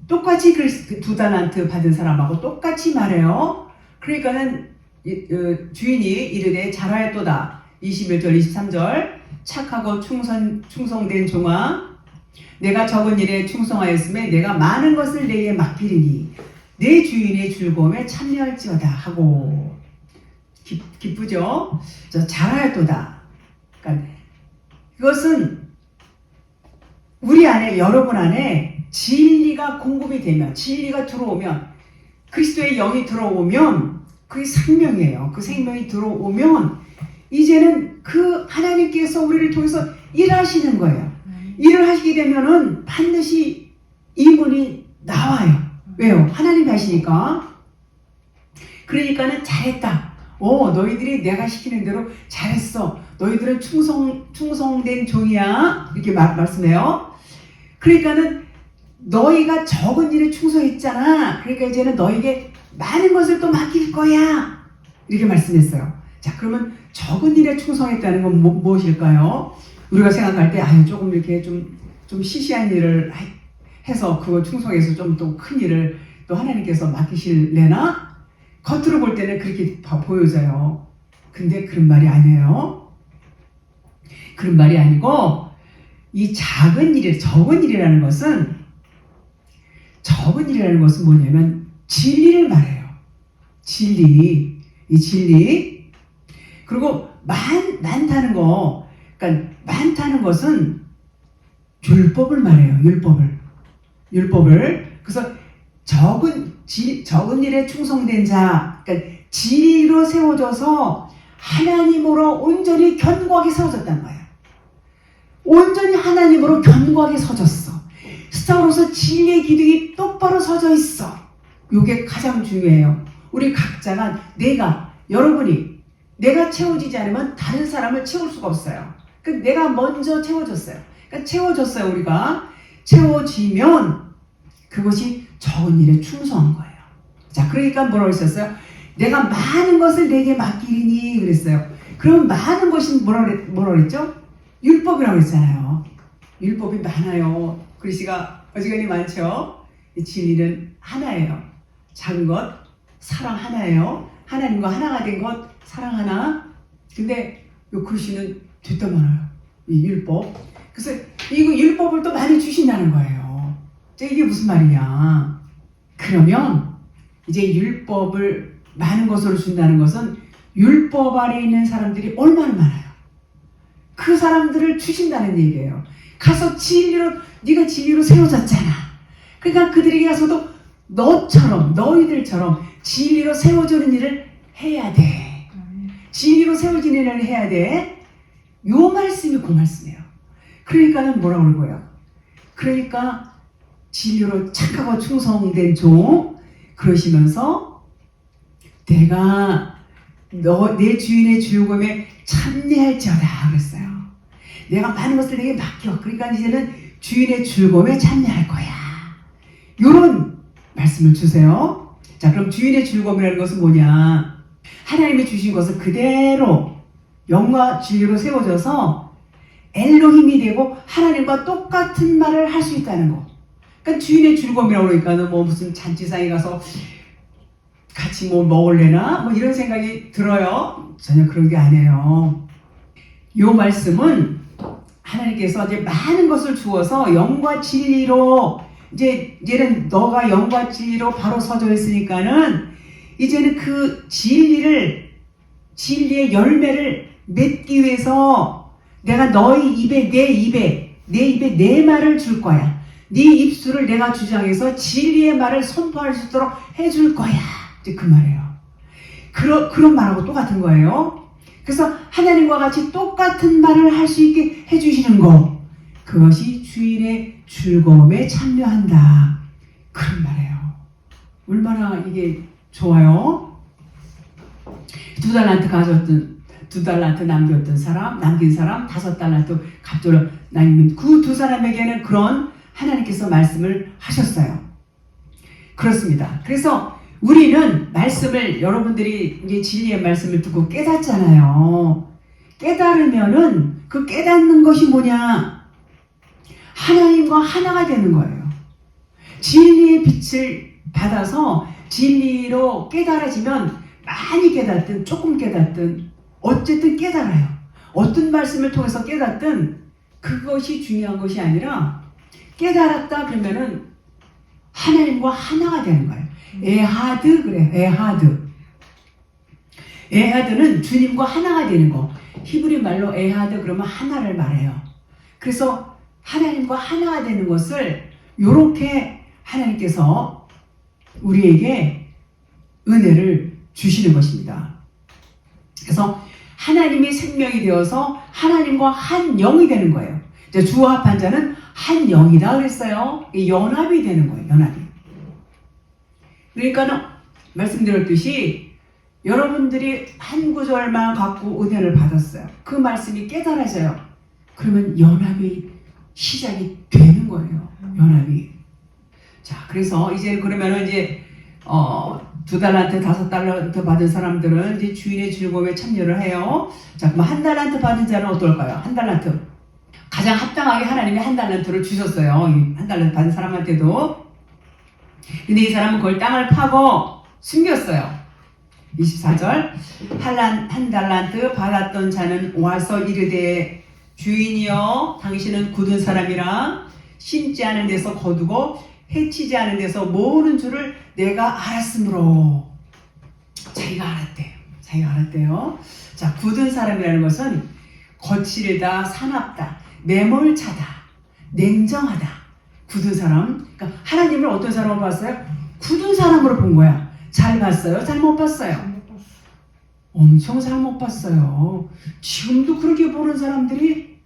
똑같이 그 2달란트 받은 사람하고 똑같이 말해요. 그러니까는 주인이 이르되 잘하였도다. 21절 23절 착하고 충성된 종아 내가 적은 일에 충성하였음에 내가 많은 것을 내게 맡기리니 내 주인의 즐거움에 참여할지어다 하고 기쁘죠? 잘하였도다. 그러니까 그것은 우리 안에 여러분 안에 진리가 공급이 되면 진리가 들어오면 그리스도의 영이 들어오면 그게 생명이에요. 그 생명이 들어오면 이제는 그 하나님께서 우리를 통해서 일하시는 거예요. 일을 하시게 되면은 반드시 이문이 나와요. 왜요? 하나님이 하시니까. 그러니까는 잘했다. 너희들이 내가 시키는 대로 잘했어. 너희들은 충성된 종이야. 이렇게 말씀해요. 그러니까는 너희가 적은 일에 충성했잖아. 그러니까 이제는 너에게 많은 것을 또 맡길 거야. 이렇게 말씀했어요. 자, 그러면 적은 일에 충성했다는 건 무엇일까요? 우리가 생각할 때 조금 이렇게 좀 시시한 일을 해서 그거 충성해서 좀 또 큰 일을 또 하나님께서 맡기실래나? 겉으로 볼 때는 그렇게 보여져요. 근데 그런 말이 아니에요. 그런 말이 아니고 이 적은 일이라는 것은 뭐냐면 진리를 말해요. 진리. 이 진리. 그리고 많다는 거, 그러니까 많다는 것은 율법을 말해요. 율법을. 그래서 적은 일에 충성된 자, 그러니까 진리로 세워져서 하나님으로 온전히 견고하게 세워졌단 거예요. 온전히 하나님으로 견고하게 서졌어. 스타로서 진리의 기둥이 똑바로 서져 있어. 이게 가장 중요해요. 우리 각자가 여러분이 내가 채워지지 않으면 다른 사람을 채울 수가 없어요. 그러니까 내가 먼저 채워졌어요. 우리가 채워지면 그것이 적은 일에 충성한 거예요. 자, 그러니까 뭐라고 했었어요? 내가 많은 것을 내게 맡기리니 그랬어요. 그럼 많은 것이 뭐라고 그랬죠? 율법이라고 했잖아요. 율법이 많아요. 글씨가 어지간히 많죠? 이 진리는 하나예요. 작은 것, 사랑 하나예요. 하나님과 하나가 된 것, 사랑 하나. 근데 이 글씨는 되게 많아요. 이 율법. 그래서 이거 율법을 또 많이 주신다는 거예요. 이게 무슨 말이냐? 그러면 이제 율법을 많은 것으로 준다는 것은 율법 아래 있는 사람들이 얼마나 많아요. 그 사람들을 주신다는 얘기예요. 가서 네가 진리로 세워졌잖아. 그러니까 그들에게 가서도 너희들처럼 진리로 세워주는 일을 해야 돼. 진리로 세워지는 일을 해야 돼. 요 말씀이 그 말씀이에요. 그러니까는 뭐라고 그럴 거예요? 그러니까 진리로 착하고 충성된 종 그러시면서 내가 내 주인의 즐거움에 참여할지어다 그랬어요. 내가 많은 것을 내게 맡겨. 그러니까 이제는 주인의 즐거움에 참여할 거야. 이런 말씀을 주세요. 자, 그럼 주인의 즐거움이라는 것은 뭐냐? 하나님이 주신 것을 그대로 영과 진리로 세워져서 엘로힘이 되고 하나님과 똑같은 말을 할 수 있다는 거. 그러니까 주인의 즐거움이라고 그러니까는 뭐 무슨 잔치상에 가서 같이 뭐 먹을래나? 뭐 이런 생각이 들어요. 전혀 그런 게 아니에요. 이 말씀은 하나님께서 이제 많은 것을 주어서 영과 진리로 이제는 너가 영과 진리로 바로 서져 있으니까는 이제는 그 진리의 열매를 맺기 위해서 내가 너희 입에 내 입에 내 말을 줄 거야. 네 입술을 내가 주장해서 진리의 말을 선포할 수 있도록 해줄 거야. 이제 그 말이에요. 그런 말하고 똑같은 거예요. 그래서 하나님과 같이 똑같은 말을 할 수 있게 해주시는 거. 그것이 주인의 즐거움에 참여한다. 그런 말이에요. 얼마나 이게 좋아요. 2달란트 남긴 사람 5달란트 갑절로 남긴 그 2사람에게는 그런 하나님께서 말씀을 하셨어요. 그렇습니다. 그래서 우리는 말씀을 여러분들이 이제 진리의 말씀을 듣고 깨닫잖아요. 깨달으면은 그 깨닫는 것이 뭐냐? 하나님과 하나가 되는 거예요. 진리의 빛을 받아서 진리로 깨달아지면 많이 깨닫든 조금 깨닫든 어쨌든 깨달아요. 어떤 말씀을 통해서 깨닫든 그것이 중요한 것이 아니라 깨달았다 그러면은 하나님과 하나가 되는 거예요. 에하드 그래요. 에하드는 주님과 하나가 되는 거. 히브리 말로 에하드 그러면 하나를 말해요. 그래서 하나님과 하나가 되는 것을 이렇게 하나님께서 우리에게 은혜를 주시는 것입니다. 그래서 하나님이 생명이 되어서 하나님과 한 영이 되는 거예요. 이제 주와 합한 자는 한 영이다 그랬어요. 연합이 되는 거예요. 연합이. 그러니까는 말씀드렸듯이 여러분들이 한 구절만 갖고 은혜를 받았어요. 그 말씀이 깨달아져요. 그러면 연합이 시작이 되는 거예요. 연합이. 자, 그래서 이제 그러면은 이제 2달란트, 5달란트 받은 사람들은 이제 주인의 즐거움에 참여를 해요. 자, 그럼 1달란트 받은 자는 어떨까요? 1달란트. 가장 가장 합당하게 하나님이 한 달란트를 주셨어요. 한 달란트 받은 사람한테도. 근데 이 사람은 그걸 땅을 파고 숨겼어요. 24절 한 달란트 받았던 자는 와서 이르되 주인이여 당신은 굳은 사람이라 심지 않은 데서 거두고 해치지 않은 데서 모으는 줄을 내가 알았으므로. 자기가 알았대요. 자, 굳은 사람이라는 것은 거칠다, 사납다, 매몰차다, 냉정하다. 굳은 사람. 그러니까 하나님을 어떤 사람으로 봤어요? 굳은 사람으로 본 거야. 잘 봤어요? 잘 못 봤어요? 엄청 잘 못 봤어요. 지금도 그렇게 보는 사람들이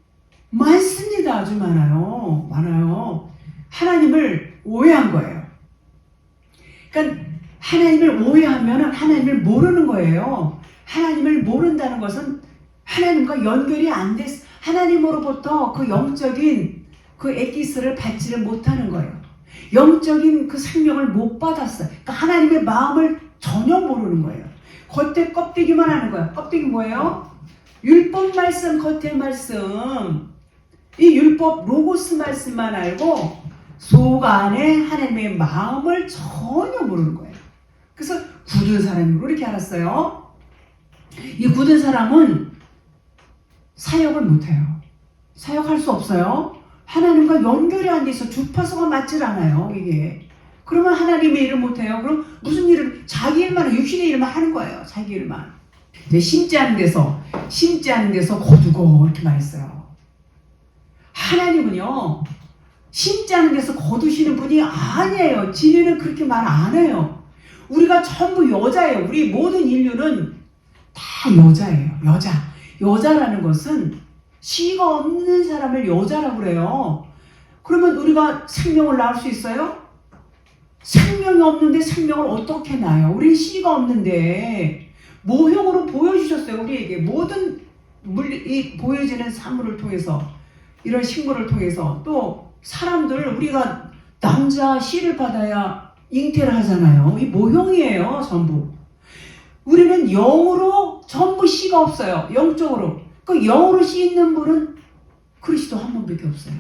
많습니다. 아주 많아요. 하나님을 오해한 거예요. 그러니까 하나님을 오해하면 하나님을 모르는 거예요. 하나님을 모른다는 것은 하나님과 연결이 안 됐어. 하나님으로부터 그 영적인 그 엑기스를 받지를 못하는 거예요. 영적인 그 생명을 못 받았어요. 그러니까 하나님의 마음을 전혀 모르는 거예요. 겉에 껍데기만 하는 거예요. 껍데기 뭐예요? 율법 말씀, 겉에 말씀. 이 율법 로고스 말씀만 알고 속 안에 하나님의 마음을 전혀 모르는 거예요. 그래서 굳은 사람으로 이렇게 알았어요. 이 굳은 사람은 사역을 못해요. 사역할 수 없어요. 하나님과 연결이 안 돼 있어. 주파수가 맞질 않아요. 이게. 그러면 하나님의 일을 못해요. 그럼 무슨 일을 자기 일만 육신의 일만 하는 거예요. 자기 일만. 심지 않은 데서 거두고 이렇게 말했어요. 하나님은요 심지 않은 데서 거두시는 분이 아니에요. 진리는 그렇게 말 안 해요. 우리가 전부 여자예요. 우리 모든 인류는 다 여자예요. 여자라는 것은 씨가 없는 사람을 여자라고 그래요. 그러면 우리가 생명을 낳을 수 있어요? 생명이 없는데 생명을 어떻게 낳아요? 우리는 씨가 없는데 모형으로 보여주셨어요. 우리에게 모든 이 보여지는 사물을 통해서, 이런 식물을 통해서, 또 사람들, 우리가 남자 씨를 받아야 잉태를 하잖아요. 이 모형이에요. 전부. 우리는 영으로 전부 씨가 없어요. 영적으로. 그 영으로 씨 있는 분은 그리스도 한 분밖에 없어요.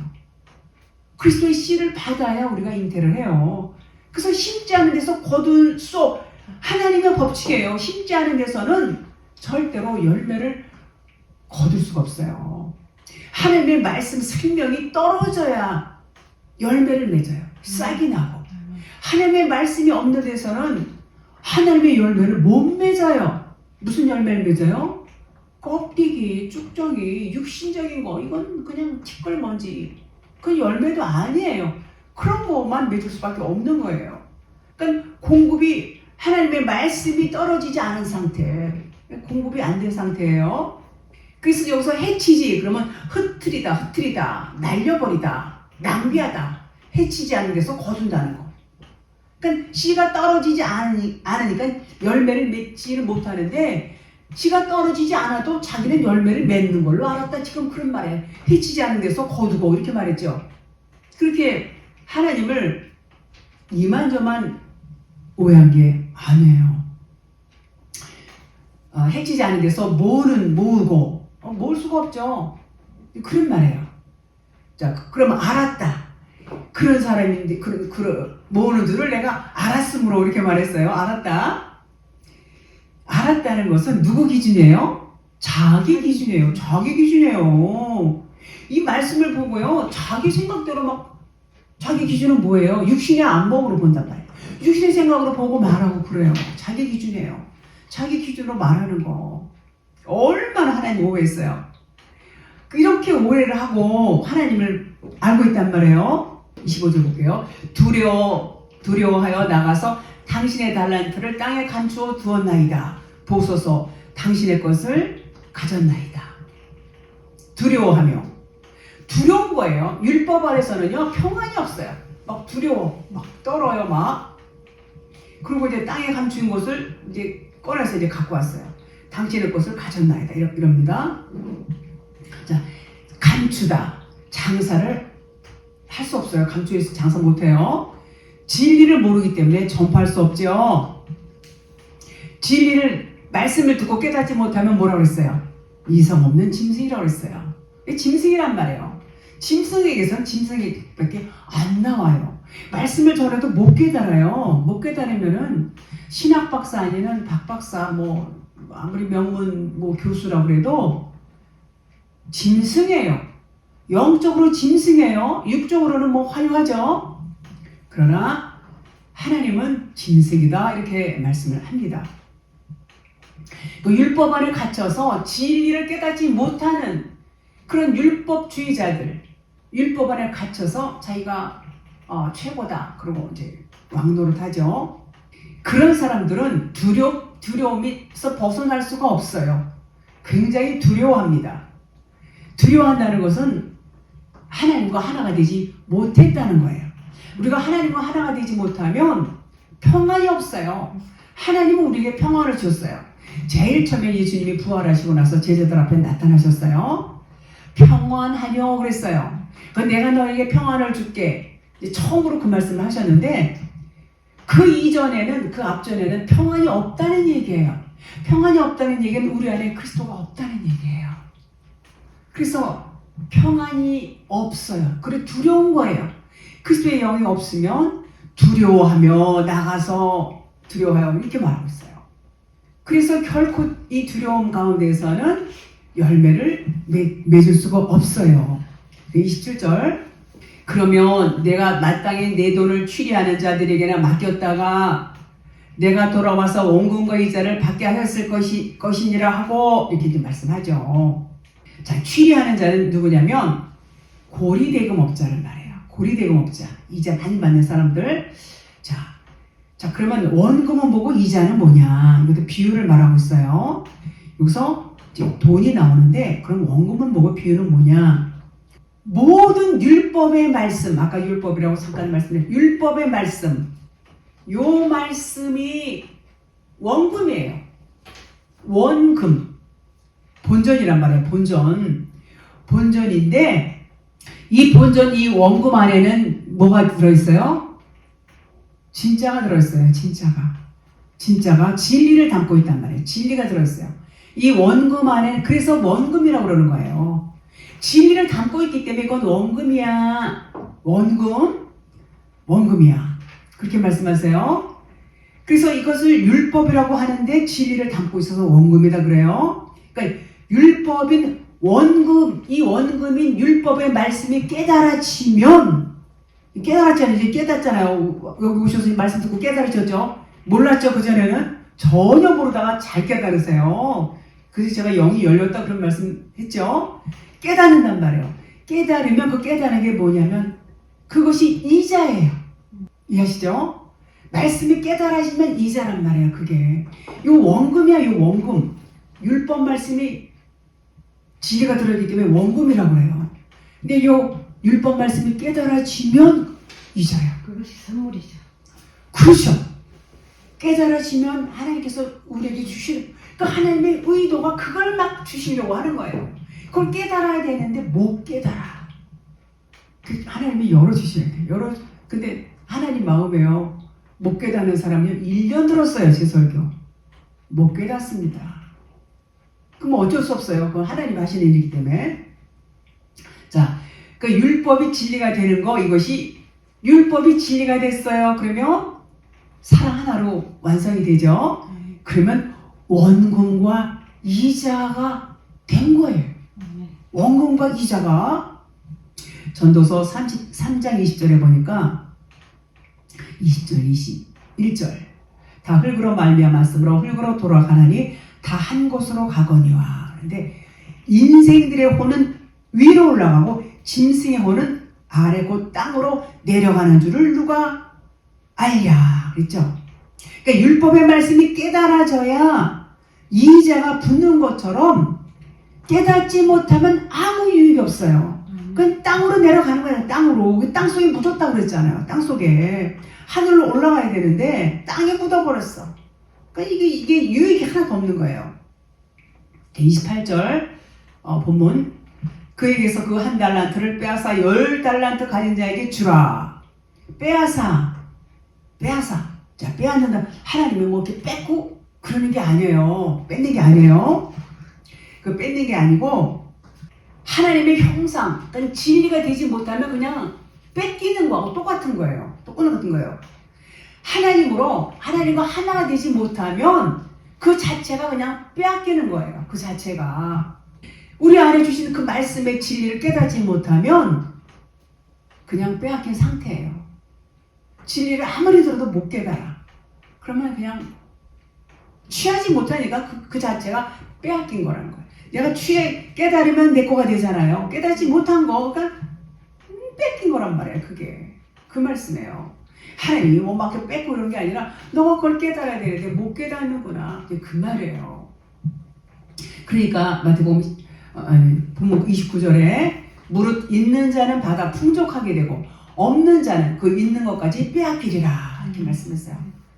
그리스도의 씨를 받아야 우리가 잉태를 해요. 그래서 심지 않은 데서 거둘 수, 하나님의 법칙이에요. 심지 않은 데서는 절대로 열매를 거둘 수가 없어요. 하나님의 말씀 생명이 떨어져야 열매를 맺어요. 싹이 나고. 하나님의 말씀이 없는 데서는 하나님의 열매를 못 맺어요. 무슨 열매를 맺어요? 껍데기, 쭉정이, 육신적인 거, 이건 그냥 티끌먼지. 그 열매도 아니에요. 그런 것만 맺을 수밖에 없는 거예요. 그러니까 공급이, 하나님의 말씀이 떨어지지 않은 상태, 공급이 안 된 상태예요. 그래서 여기서 해치지 그러면 흩트리다, 날려버리다, 낭비하다, 해치지 않은 데서 거둔다는 거. 그러니까 씨가 떨어지지 않으니까 열매를 맺지를 못하는데, 씨가 떨어지지 않아도 자기는 열매를 맺는 걸로 알았다. 지금 그런 말이에요. 해치지 않은 데서 거두고 이렇게 말했죠. 그렇게 하나님을 이만저만 오해한 게 아니에요. 해치지 않은 데서 모으고 모을 수가 없죠. 그런 말이에요. 자, 그러면 알았다. 그런 사람인데 모으는 줄을 내가 알았으므로 이렇게 말했어요. 알았다는 것은 누구 기준이에요? 자기 기준이에요. 이 말씀을 보고요, 자기 생각대로 막, 자기 기준은 뭐예요? 육신의 안목으로 본단 말이에요. 육신의 생각으로 보고 말하고 그래요. 자기 기준이에요. 자기 기준으로 말하는 거. 얼마나 하나님 오해했어요. 이렇게 오해를 하고 하나님을 알고 있단 말이에요. 25절 볼게요. 두려워하여 나가서 당신의 달란트를 땅에 감추어 두었나이다. 보소서 당신의 것을 가졌나이다. 두려워하며. 두려운 거예요. 율법 아래서는요, 평안이 없어요. 막 두려워, 막 떨어요, 막. 그리고 이제 땅에 감춘 것을 이제 꺼내서 이제 갖고 왔어요. 당신의 것을 가졌나이다. 이럽니다. 자, 감추다. 장사를 할 수 없어요. 감추해서 장사 못해요. 진리를 모르기 때문에 전파할 수 없죠. 진리를, 말씀을 듣고 깨닫지 못하면 뭐라고 그랬어요? 이성 없는 짐승이라고 그랬어요. 짐승이란 말이에요. 짐승에게선 짐승에게밖에 안 나와요. 말씀을 전해도 못 깨달아요. 못 깨달으면은 신학 박사 아니면 박 박사 뭐 아무리 명문 뭐 교수라고 그래도 짐승이에요. 영적으로 짐승이에요. 육적으로는 뭐 화려하죠. 그러나 하나님은 짐승이다 이렇게 말씀을 합니다. 그 율법 안에 갇혀서 진리를 깨닫지 못하는 그런 율법주의자들, 율법 안에 갇혀서 자기가 최고다 그러고 이제 왕노릇하죠. 그런 사람들은 두려움에서 벗어날 수가 없어요. 굉장히 두려워합니다. 두려워한다는 것은 하나님과 하나가 되지 못했다는 거예요. 우리가 하나님과 하나가 되지 못하면 평안이 없어요. 하나님은 우리에게 평안을 줬어요. 제일 처음에 예수님이 부활하시고 나서 제자들 앞에 나타나셨어요. 평안하뇨 그랬어요. 내가 너에게 평안을 줄게. 처음으로 그 말씀을 하셨는데 그 이전에는 그 앞전에는 평안이 없다는 얘기예요. 평안이 없다는 얘기는 우리 안에 그리스도가 없다는 얘기예요. 그래서 평안이 없어요. 그래 두려운 거예요. 그리스도의 영이 없으면 두려워하며 나가서 두려워해요. 이렇게 말하고 있어요. 그래서 결코 이 두려움 가운데에서는 열매를 맺을 수가 없어요. 27절 그러면 내가 마땅히 내 돈을 취리하는 자들에게나 맡겼다가 내가 돌아와서 원금과 이자를 받게 하였을 것이니라 하고 이렇게 말씀하죠. 자, 취리하는 자는 누구냐면 고리대금업자를 말해요. 고리대금업자, 이자 많이 받는 사람들. 자, 그러면 원금은 뭐고 이자는 뭐냐? 이것도 비유를 말하고 있어요. 여기서 돈이 나오는데 그럼 원금은 뭐고 비유는 뭐냐? 모든 율법의 말씀, 아까 율법이라고 잠깐 말씀드렸는데 율법의 말씀, 요 말씀이 원금이에요. 원금. 본전이란 말이에요. 본전인데 이 본전, 이 원금 안에는 뭐가 들어있어요? 진짜가 들어있어요. 진짜가 진리를 담고 있단 말이에요. 진리가 들어있어요. 이 원금 안에는 그래서 원금이라고 그러는 거예요. 진리를 담고 있기 때문에 이건 원금이야. 원금이야. 그렇게 말씀하세요. 그래서 이것을 율법이라고 하는데 진리를 담고 있어서 원금이다 그래요. 그러니까 율법인 원금, 이 원금인 율법의 말씀이 깨달아지면, 깨닫잖아요. 여기 오셔서 말씀 듣고 깨달으셨죠? 몰랐죠? 그전에는? 전혀 모르다가 잘 깨달으세요. 그래서 제가 영이 열렸다 그런 말씀 했죠? 깨닫는단 말이에요. 깨달으면 그 깨달은 게 뭐냐면 그것이 이자예요. 이해하시죠? 말씀이 깨달아지면 이자란 말이에요. 그게. 요 원금이야. 요 원금. 율법 말씀이 진리가 들어있기 때문에 원금이라고 해요. 근데 요 율법 말씀이 깨달아지면 이자야. 그것이 선물이죠. 그렇죠. 깨달아지면 하나님께서 우리에게 주시는, 그러니까 하나님의 의도가 그걸 막 주시려고 하는 거예요. 그걸 깨달아야 되는데 못 깨달아. 하나님이 열어주셔야 돼요. 근데 하나님 마음에요. 못 깨닫는 사람이 1년 들었어요. 제 설교. 못 깨닫습니다. 그럼 어쩔 수 없어요. 그건 하나님 하시는 일이기 때문에. 자, 그 율법이 진리가 되는 거, 이것이 율법이 진리가 됐어요. 그러면 사랑 하나로 완성이 되죠. 그러면 원금과 이자가 된 거예요. 원금과 이자가. 전도서 33장 20절에 보니까 20절 21절 다 흙으로 말미암아 말씀으로 흙으로 돌아가나니 다 한 곳으로 가거니와. 근데 인생들의 혼은 위로 올라가고 짐승의 혼은 아래 곧 땅으로 내려가는 줄을 누가 알랴 그랬죠. 그러니까 율법의 말씀이 깨달아져야 이자가 붙는 것처럼 깨닫지 못하면 아무 유익이 없어요. 그건 땅으로 내려가는 거예요. 땅으로. 땅 속에 묻었다고 그랬잖아요. 땅 속에. 하늘로 올라가야 되는데 땅에 묻어버렸어. 그러니까 이게 유익이 하나도 없는 거예요. 28절 본문. 그에게서 그 한 달란트를 빼앗아 10달란트 가진 자에게 주라. 빼앗아. 자, 빼앗는다. 하나님이 뭐 이렇게 뺏고 그러는 게 아니에요. 뺏는 게 아니에요. 그 뺏는 게 아니고 하나님의 형상, 그러니까 진리가 되지 못하면 그냥 뺏기는 거하고 똑같은 거예요. 똑같은 거예요. 하나님과 하나가 되지 못하면 그 자체가 그냥 빼앗기는 거예요. 그 자체가. 우리 안에 주신 그 말씀의 진리를 깨닫지 못하면 그냥 빼앗긴 상태예요. 진리를 아무리 들어도 못 깨달아. 그러면 그냥 취하지 못하니까 그 자체가 빼앗긴 거라는 거예요. 내가 깨달으면 내 거가 되잖아요. 깨닫지 못한 거가 뺏긴 거란 말이에요. 그게. 그 말씀이에요. 하나님이 뭐 막 뺏고 이런 게 아니라 너가 그걸 깨달아야 되는데 못 깨닫는구나. 그 말이에요. 그러니까 마태복음 본문 29절에 무릇 있는 자는 받아 풍족하게 되고 없는 자는 그 있는 것까지 빼앗기리라. 이렇게 말씀했어요.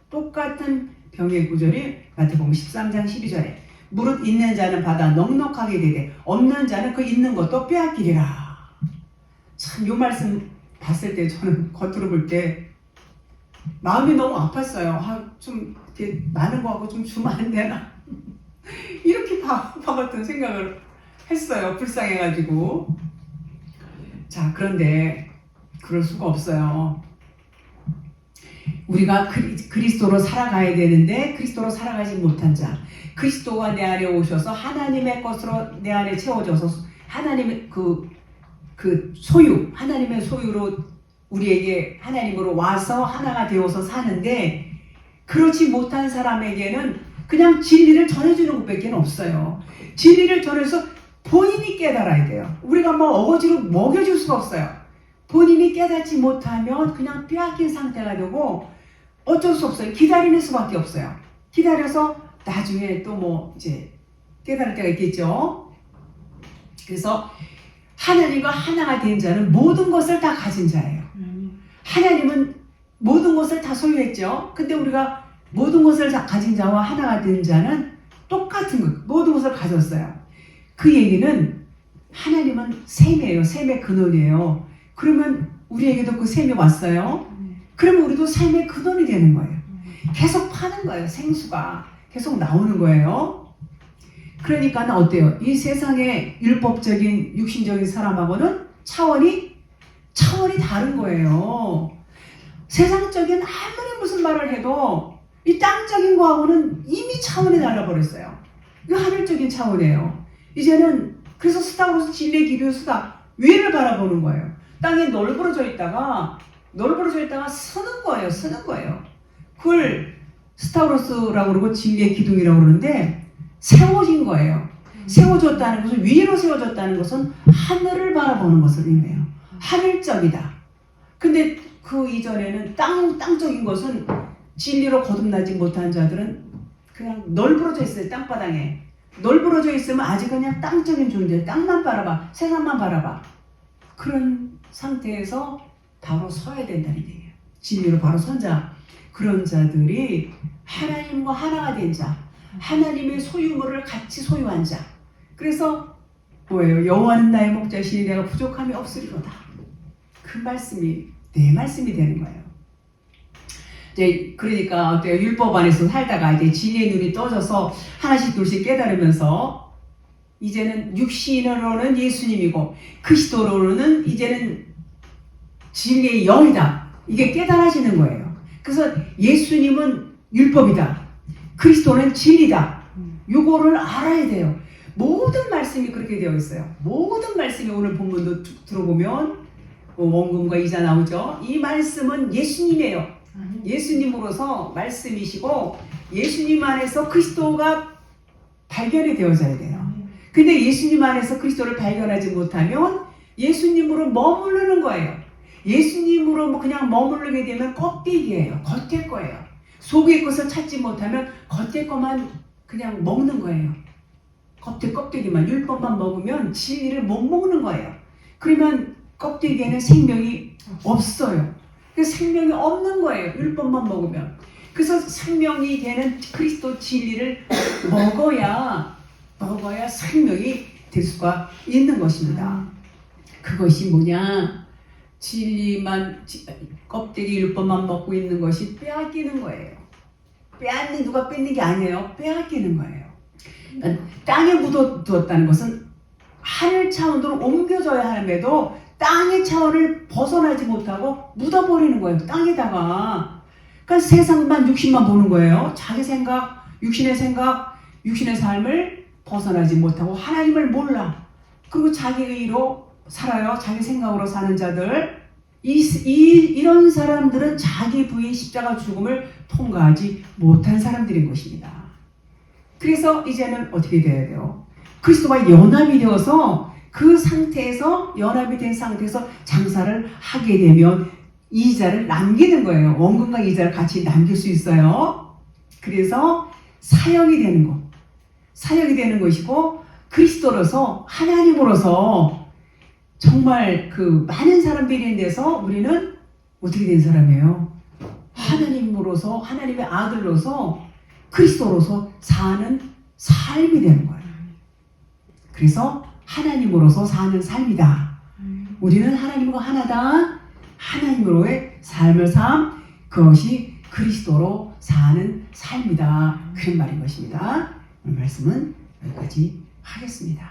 똑같은 병의 구절이 마태복음 13장 12절에 무릇 있는 자는 받아 넉넉하게 되되 없는 자는 그 있는 것도 빼앗기리라. 참 이 말씀 봤을 때 저는 겉으로 볼 때 마음이 너무 아팠어요. 좀 이렇게 많은 거 하고 좀 주면 안 되나? 이렇게 바봤던 생각을 했어요. 불쌍해가지고. 자, 그런데 그럴 수가 없어요. 우리가 그리스도로 살아가야 되는데 그리스도로 살아가지 못한 자, 그리스도가 내 안에 오셔서 하나님의 것으로 내 안에 채워져서 하나님의 그 소유, 하나님의 소유로 우리에게 하나님으로 와서 하나가 되어서 사는데 그렇지 못한 사람에게는 그냥 진리를 전해주는 것밖에 없어요. 진리를 전해서 본인이 깨달아야 돼요. 우리가 뭐 어거지로 먹여줄 수가 없어요. 본인이 깨닫지 못하면 그냥 빼앗긴 상태가 되고 어쩔 수 없어요. 기다리는 수밖에 없어요. 기다려서 나중에 또 뭐 이제 깨달을 때가 있겠죠. 그래서 하나님과 하나가 된 자는 모든 것을 다 가진 자예요. 하나님은 모든 것을 다 소유했죠. 근데 우리가 모든 것을 다 가진 자와 하나가 된 자는 똑같은 것, 모든 것을 가졌어요. 그 얘기는 하나님은 샘이에요. 샘의 근원이에요. 그러면 우리에게도 그 샘이 왔어요. 그러면 우리도 샘의 근원이 되는 거예요. 계속 파는 거예요. 생수가 계속 나오는 거예요. 그러니까 어때요? 이 세상의 율법적인 육신적인 사람하고는 차원이 다른 거예요. 세상적인 아무리 무슨 말을 해도 이 땅적인 거하고는 이미 차원이 달라버렸어요. 이거 하늘적인 차원이에요. 이제는 그래서 스타로서 진리의 길이의 수다 위를 바라보는 거예요. 땅에 널브러져 있다가 서는 거예요. 그걸 스타로스라고 그러고 진리의 기둥이라고 그러는데 세워진 거예요. 세워졌다는 것은 위로 세워졌다는 것은 하늘을 바라보는 것을 의미해요. 하늘적이다. 근데 그 이전에는 땅적인 것은 진리로 거듭나지 못한 자들은 그냥 널브러져 있어요. 땅바닥에. 널브러져 있으면 아직 그냥 땅적인 존재, 땅만 바라봐, 세상만 바라봐. 그런 상태에서 바로 서야 된다는 얘기예요. 진리로 바로 선 자. 그런 자들이 하나님과 하나가 된 자, 하나님의 소유물을 같이 소유한 자. 그래서 뭐예요? 여호와는 나의 목자시니 내가 부족함이 없으리로다. 그 말씀이 내 말씀이 되는 거예요. 이제 그러니까 어때요? 율법 안에서 살다가 이제 진리의 눈이 떠져서 하나씩 둘씩 깨달으면서 이제는 육신으로는 예수님이고 그리스도로는 이제는 진리의 영이다. 이게 깨달아지는 거예요. 그래서 예수님은 율법이다. 그리스도는 진리다. 요거를 알아야 돼요. 모든 말씀이 그렇게 되어 있어요. 모든 말씀이 오늘 본문도 들어보면 원금과 이자 나오죠. 이 말씀은 예수님이에요. 예수님으로서 말씀이시고 예수님 안에서 그리스도가 발견이 되어져야 돼요. 근데 예수님 안에서 그리스도를 발견하지 못하면 예수님으로 머무르는 거예요. 예수님으로 그냥 머무르게 되면 껍데기예요. 겉의 거예요. 속의 것을 찾지 못하면 겉의 것만 그냥 먹는 거예요. 겉의 껍데기만, 율법만 먹으면 진리를 못 먹는 거예요. 그러면 껍데기에는 생명이 없어요. 그래서 생명이 없는 거예요. 율법만 먹으면. 그래서 생명이 되는 그리스도 진리를 먹어야 생명이 될 수가 있는 것입니다. 그것이 뭐냐? 진리만, 껍데기 율법만 먹고 있는 것이 빼앗기는 거예요. 누가 뺏는 게 아니에요. 빼앗기는 거예요. 땅에 묻어두었다는 것은 하늘 차원으로 옮겨져야 함에도 땅의 차원을 벗어나지 못하고 묻어버리는 거예요. 땅에다가. 그러니까 세상만 육신만 보는 거예요. 자기 생각, 육신의 삶을 벗어나지 못하고 하나님을 몰라. 그리고 자기 의로 살아요. 자기 생각으로 사는 자들. 이런 사람들은 자기 부의 십자가 죽음을 통과하지 못한 사람들인 것입니다. 그래서 이제는 어떻게 돼야 돼요? 그리스도와 연합이 되어서 그 상태에서 연합이 된 상태에서 장사를 하게 되면 이자를 남기는 거예요. 원금과 이자를 같이 남길 수 있어요. 그래서 사역이 되는 것. 사역이 되는 것이고 그리스도로서 하나님으로서 정말 그 많은 사람들이 있는 데서 우리는 어떻게 된 사람이에요? 하나님으로서 하나님의 아들로서 그리스도로서 사는 삶이 되는 거예요. 그래서 하나님으로서 사는 삶이다. 우리는 하나님과 하나다. 하나님으로의 삶을 그것이 그리스도로 사는 삶이다. 그런 말인 것입니다. 오늘 말씀은 여기까지 하겠습니다.